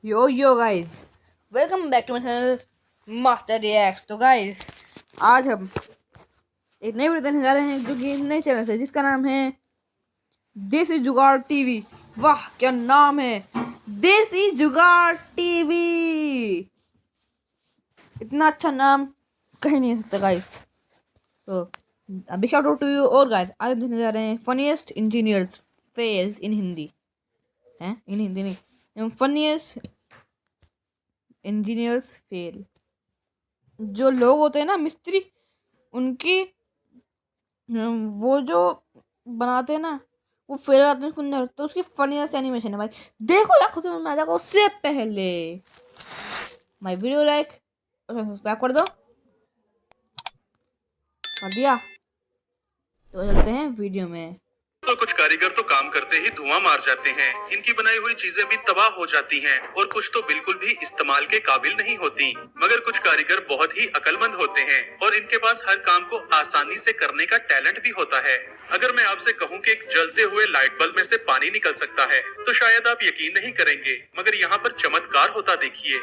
Yo guys, welcome back to my channel master reacts. तो guys, आज हम एक नई वीडियो देखने जा रहे हैं जो कि नए चैनल से, जिसका नाम है देसी जुगाड़ टीवी। वाह क्या नाम है, देसी जुगाड़ टीवी। इतना अच्छा नाम कहीं नहीं हो सकता गाइस। तो अभी शाउट आउट टू यू। और गाइस, आज देखने जा रहे हैं फनीएस्ट इंजीनियर्स फेल्स इन हिंदी। हैं, इन हिंदी नहीं, फनीएस्ट इंजीनियर्स फेल। जो लोग होते हैं ना मिस्त्री, उनकी वो जो बनाते हैं ना, वो फेल आते हैं सुंदर। तो उसकी फनीएस्ट एनिमेशन है भाई, देखो यार, खुद समझ में आ जाएगा। उससे पहले माय वीडियो लाइक और सब्सक्राइब कर दो। कर दिया तो चलते हैं वीडियो में। तो कुछ कारीगर तो काम करते ही धुआं मार जाते हैं। इनकी बनाई हुई चीजें भी तबाह हो जाती हैं और कुछ तो बिल्कुल भी इस्तेमाल के काबिल नहीं होती। मगर कुछ कारीगर बहुत ही अक्लमंद होते हैं और इनके पास हर काम को आसानी से करने का टैलेंट भी होता है। अगर मैं आपसे कहूं कि एक जलते हुए लाइट बल्ब में से पानी निकल सकता है तो शायद आप यकीन नहीं करेंगे, मगर यहाँ पर चमत्कार होता देखिए।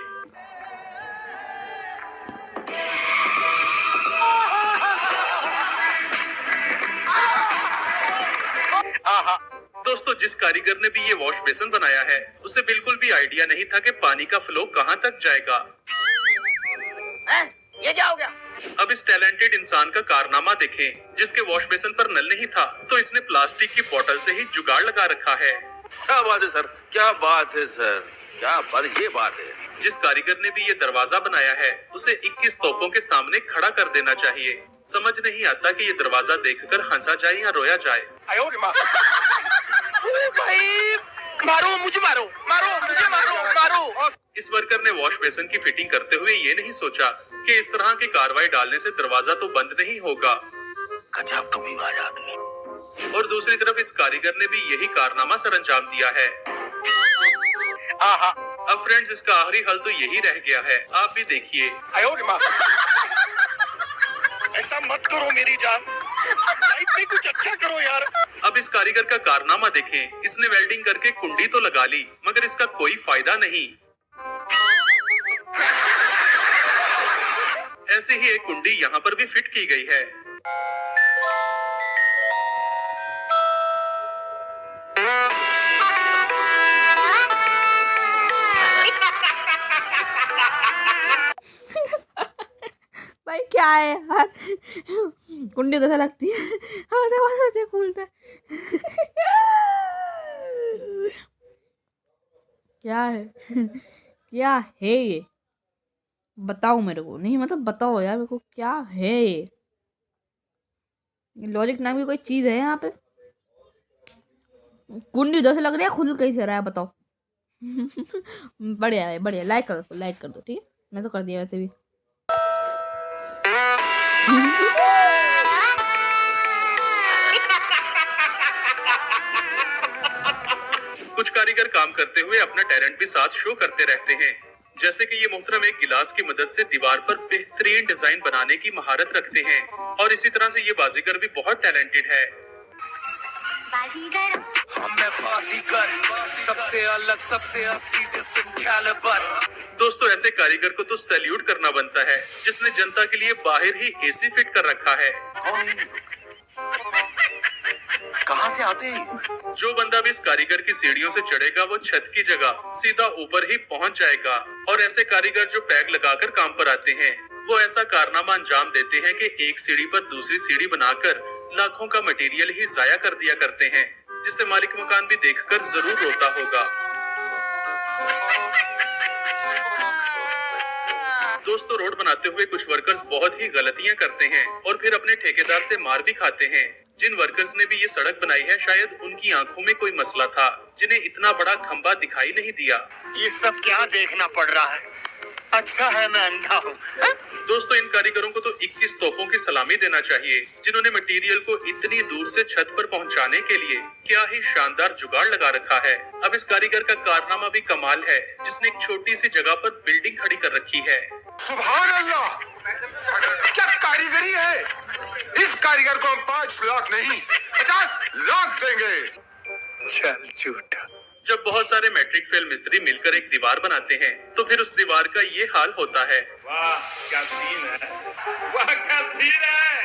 दोस्तों, जिस कारीगर ने भी ये वॉश बेसिन बनाया है, उसे बिल्कुल भी आइडिया नहीं था कि पानी का फ्लो कहां तक जाएगा। ये क्या हो गया? अब इस टैलेंटेड इंसान का कारनामा देखें। जिसके वॉश बेसिन पर नल नहीं था तो इसने प्लास्टिक की बोतल से ही जुगाड़ लगा रखा है। क्या बात है सर, क्या बात है सर, क्या बात, ये बात है। जिस कारीगर ने भी ये दरवाजा बनाया है, उसे 21 तोपों के सामने खड़ा कर देना चाहिए। समझ नहीं आता कि ये दरवाजा देखकर हंसा जाए या रोया जाए। भाई मारो मुझे, मारो मारो मुझे, मारो मारो। इस वर्कर ने वॉश बेसिन की फिटिंग करते हुए ये नहीं सोचा कि इस तरह की कार्रवाई डालने से दरवाजा तो बंद नहीं होगा। गजब कमीबाज आदमी। और दूसरी तरफ इस कारीगर ने भी यही कारनामा सरअंजाम दिया है। अब फ्रेंड्स, इसका आखिरी हल तो यही रह गया है, आप भी देखिए। ऐसा मत करो मेरी जान, लाइफ में कुछ अच्छा करो यार। अब इस कारीगर का कारनामा देखें। इसने वेल्डिंग करके कुंडी तो लगा ली, मगर इसका कोई फायदा नहीं। ऐसे ही एक कुंडी यहाँ पर भी फिट की गई है। भाई क्या है यार, कुंडी कैसा लगती है, ऐसे खुलता है। क्या है, क्या है ये, बताओ मेरे को। नहीं मतलब बताओ यार मेरे को, क्या है ये। लॉजिक नाम की कोई चीज है यहाँ पे? कुंडी उधर से लग रही है, खुल कैसे रहा है बताओ। बढ़िया है, बढ़िया। लाइक कर दो, ठीक है। मैं तो कर दिया वैसे भी। कुछ कारीगर काम करते हुए अपना टैलेंट भी साथ शो करते रहते हैं। जैसे कि ये मोहतरम एक गिलास की मदद से दीवार पर बेहतरीन डिजाइन बनाने की महारत रखते हैं। और इसी तरह से ये बाजीगर भी बहुत टैलेंटेड है। सबसे अलग, सबसे असली, डिफरेंट कैलिबर। दोस्तों, ऐसे कारीगर को तो सैल्यूट करना बनता है, जिसने जनता के लिए बाहर ही एसी फिट कर रखा है। कहाँ से आते हैं? जो बंदा भी इस कारीगर की सीढ़ियों से चढ़ेगा, वो छत की जगह सीधा ऊपर ही पहुंच जाएगा। और ऐसे कारीगर जो पैग लगाकर काम पर आते हैं, वो ऐसा कारनामा अंजाम देते हैं कि एक सीढ़ी पर दूसरी सीढ़ी बनाकर लाखों का मटेरियल ही जाया कर दिया करते हैं, जिसे मालिक मकान भी देखकर जरूर रोता होगा। दोस्तों, रोड बनाते हुए कुछ वर्कर्स बहुत ही गलतियां करते हैं और फिर अपने ठेकेदार से मार भी खाते हैं। जिन वर्कर्स ने भी ये सड़क बनाई है, शायद उनकी आंखों में कोई मसला था, जिन्हें इतना बड़ा खंबा दिखाई नहीं दिया। ये सब क्या देखना पड़ रहा है? अच्छा है मैं अंधा हूँ। दोस्तों, इन कारीगरों को तो 21 तोपों की सलामी देना चाहिए, जिन्होंने मटेरियल को इतनी दूर से छत पर पहुंचाने के लिए क्या ही शानदार जुगाड़ लगा रखा है। अब इस कारीगर का कारनामा भी कमाल है, जिसने एक छोटी सी जगह पर बिल्डिंग खड़ी कर रखी है। सुभान अल्लाह, क्या कारीगरी है। इस कारीगर को हम 5 लाख नहीं 50 लाख देंगे। चल झूठा। जब बहुत सारे मैट्रिक फेल मिस्त्री मिलकर एक दीवार बनाते हैं तो फिर उस दीवार का ये हाल होता है। वाह क्या सीन है, वाह क्या सीन है।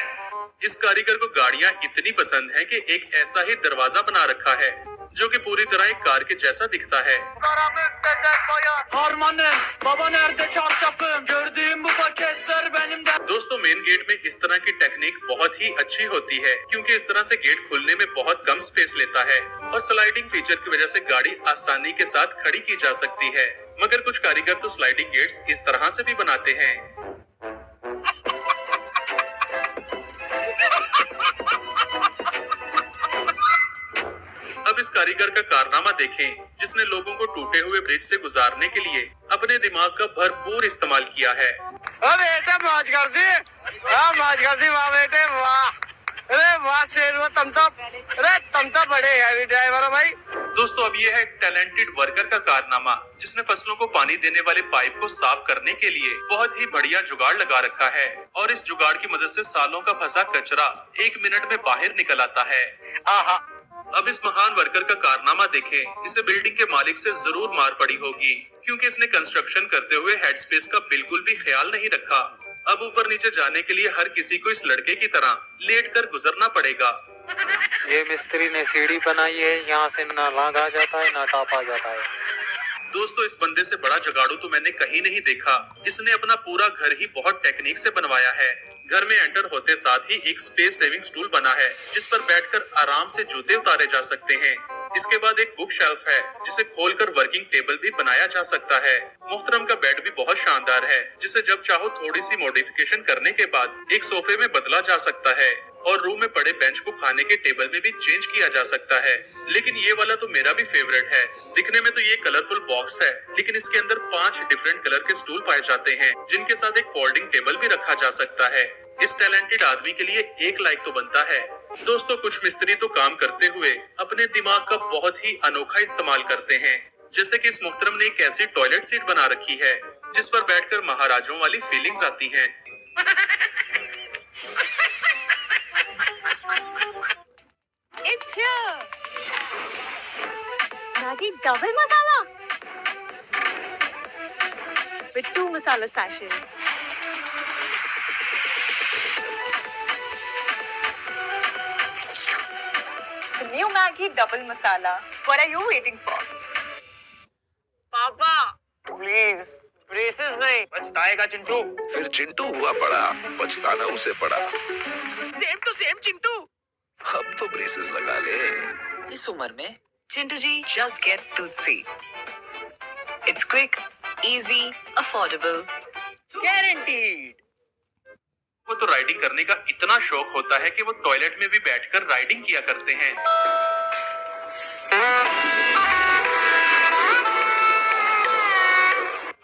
इस कारीगर को गाड़ियां इतनी पसंद है कि एक ऐसा ही दरवाजा बना रखा है जो कि पूरी तरह एक कार के जैसा दिखता है। दोस्तों मेन गेट में इस तरह की टेक्निक बहुत ही अच्छी होती है क्योंकि इस तरह से गेट खुलने में बहुत कम स्पेस लेता है और स्लाइडिंग फीचर की वजह से गाड़ी आसानी के साथ खड़ी की जा सकती है। मगर कुछ कारीगर तो स्लाइडिंग गेट्स इस तरह से भी बनाते हैं। अब इस कारीगर का कारनामा देखें जिसने लोगों को टूटे हुए ब्रिज से गुजारने के लिए अपने दिमाग का भरपूर इस्तेमाल किया है। बेटे मौज कर दी, मौज कर दी, वाह बेटे वाह, अरे वाह शेर तुम तो बड़े हैवी ड्राइवर हो भाई। दोस्तों अब ये है टैलेंटेड वर्कर का कारनामा जिसने फसलों को पानी देने वाले पाइप को साफ करने के लिए बहुत ही बढ़िया जुगाड़ लगा रखा है और इस जुगाड़ की मदद से सालों का फंसा कचरा 1 मिनट में बाहर निकल आता है। आहा। अब इस महान वर्कर का कारनामा देखें। इसे बिल्डिंग के मालिक से जरूर मार पड़ी होगी क्योंकि इसने कंस्ट्रक्शन करते हुए हेड स्पेस का बिल्कुल भी ख्याल नहीं रखा। अब ऊपर नीचे जाने के लिए हर किसी को इस लड़के की तरह लेट कर गुजरना पड़ेगा। ये मिस्त्री ने सीढ़ी बनाई है, यहाँ से ना लांघा जाता है ना टापा जाता है। दोस्तों इस बंदे से बड़ा जुगाड़ू तो मैंने कहीं नहीं देखा। इसने अपना पूरा घर ही बहुत टेक्निक से बनवाया है। घर में एंटर होते साथ ही एक स्पेस सेविंग स्टूल बना है जिस पर बैठकर आराम से जूते उतारे जा सकते हैं। इसके बाद एक बुक शेल्फ है जिसे खोलकर वर्किंग टेबल भी बनाया जा सकता है। मोहतरम का बेड भी बहुत शानदार है जिसे जब चाहो थोड़ी सी मॉडिफिकेशन करने के बाद एक सोफे में बदला जा सकता है और रूम में पड़े बेंच को खाने के टेबल में भी चेंज किया जा सकता है। लेकिन ये वाला तो मेरा भी फेवरेट है। दिखने में तो ये कलरफुल बॉक्स है लेकिन इसके अंदर 5 डिफरेंट कलर के स्टूल पाए जाते हैं जिनके साथ एक फोल्डिंग टेबल भी रखा जा सकता है। इस टैलेंटेड आदमी के लिए 1 लाइक तो बनता है। दोस्तों कुछ मिस्त्री तो काम करते हुए अपने दिमाग का बहुत ही अनोखा इस्तेमाल करते हैं। जैसे कि इस मुहतरम ने एक ऐसी टॉयलेट सीट बना रखी है जिस पर बैठकर महाराजों वाली फीलिंग्स आती हैं। It's here. Maggi double masala with 2 masala sachets. The new Maggi double masala. What are you waiting for? पापा प्लीज ब्रेसेस नहीं। पछताएगा चिंटू। फिर चिंटू हुआ बड़ा, पछताना उसे पड़ा। Same to same Chintu. अब तो ब्रेसेस लगा ले। इस उम्र में Chintu ji, just get Tulsi. It's quick, easy, affordable. Guaranteed. वो तो राइडिंग करने का इतना शौक होता है कि वो टॉयलेट में भी बैठकर राइडिंग किया करते हैं।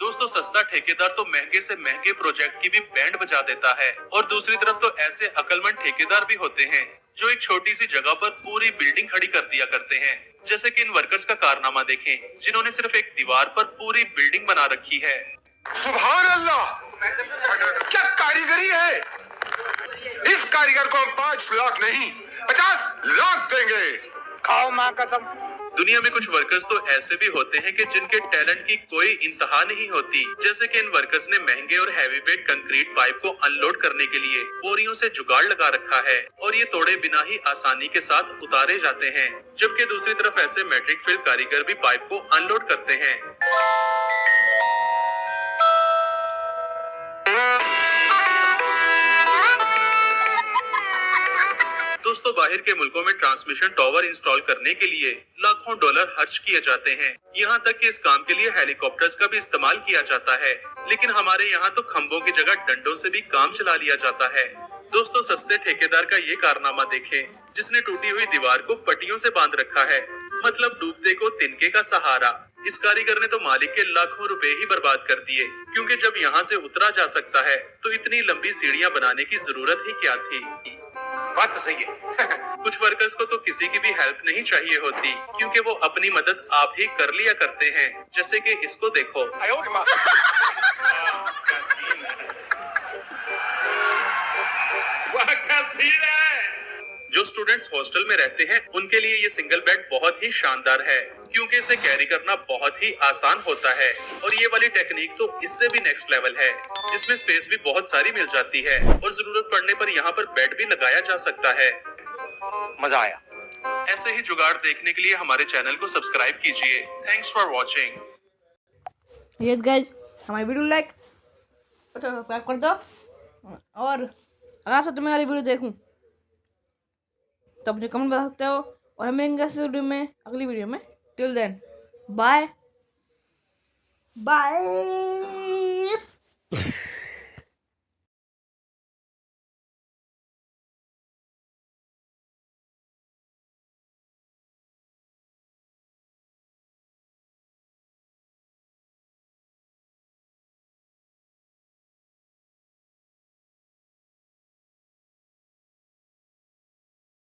दोस्तों सस्ता ठेकेदार तो महंगे से महंगे प्रोजेक्ट की भी बैंड बजा देता है और दूसरी तरफ तो ऐसे अक्लमंद ठेकेदार भी होते हैं जो एक छोटी सी जगह पर पूरी बिल्डिंग खड़ी कर दिया करते हैं। जैसे कि इन वर्कर्स का कारनामा देखें जिन्होंने सिर्फ एक दीवार पर पूरी बिल्डिंग बना रखी है। सुभान अल्लाह, क्या कारीगरी है। इस कारीगर को हम 5 लाख नहीं 50 लाख देंगे। खाओ माँ कसम। दुनिया में कुछ वर्कर्स तो ऐसे भी होते हैं कि जिनके टैलेंट की कोई इंतहा नहीं होती। जैसे कि इन वर्कर्स ने महंगे और हैवी वेट कंक्रीट पाइप को अनलोड करने के लिए बोरियों से जुगाड़ लगा रखा है और ये तोड़े बिना ही आसानी के साथ उतारे जाते हैं। जबकि दूसरी तरफ ऐसे मैट्रिक फेल कारीगर भी पाइप को अनलोड करते हैं। दोस्तों बाहर के मुल्कों में ट्रांसमिशन टावर इंस्टॉल करने के लिए लाखों डॉलर खर्च किए जाते हैं। यहाँ तक कि इस काम के लिए हेलीकॉप्टर्स का भी इस्तेमाल किया जाता है। लेकिन हमारे यहाँ तो खंभों की जगह डंडों से भी काम चला लिया जाता है। दोस्तों सस्ते ठेकेदार का ये कारनामा देखें जिसने टूटी हुई दीवार को पट्टियों से बांध रखा है, मतलब डूबते को तिनके का सहारा। इस कारीगर ने तो मालिक के लाखों रुपए ही बर्बाद कर दिए क्योंकि जब यहाँ से उतरा जा सकता है तो इतनी लंबी सीढ़ियाँ बनाने की जरूरत ही क्या थी। बात तो सही है। कुछ वर्कर्स को तो किसी की भी हेल्प नहीं चाहिए होती क्योंकि वो अपनी मदद आप ही कर लिया करते हैं। जैसे कि इसको देखो। वाह क्या सीन है। जो स्टूडेंट्स हॉस्टल में रहते हैं उनके लिए ये सिंगल बेड बहुत ही शानदार है क्योंकि इसे कैरी करना बहुत ही आसान होता है। और ये वाली टेक्निक तो इससे भी नेक्स्ट लेवल है, जिसमें स्पेस भी बहुत सारी मिल जाती है और जरूरत पड़ने पर यहाँ पर बेड भी लगाया जा सकता है। मजा आया। ऐसे ही जुगाड़ देखने के लिए हमारे चैनल को सब्सक्राइब कीजिए। Thanks for watching. Yes guys, हमारी वीडियो लाइक और सब्सक्राइब कर दो। और अगर आप तो मैं वाली वीडियो देखूं तो मुझे कमेंट बता सकते हो। और हम मिलेंगे इस वीडियो में, अगली वीडियो में। Till then bye bye.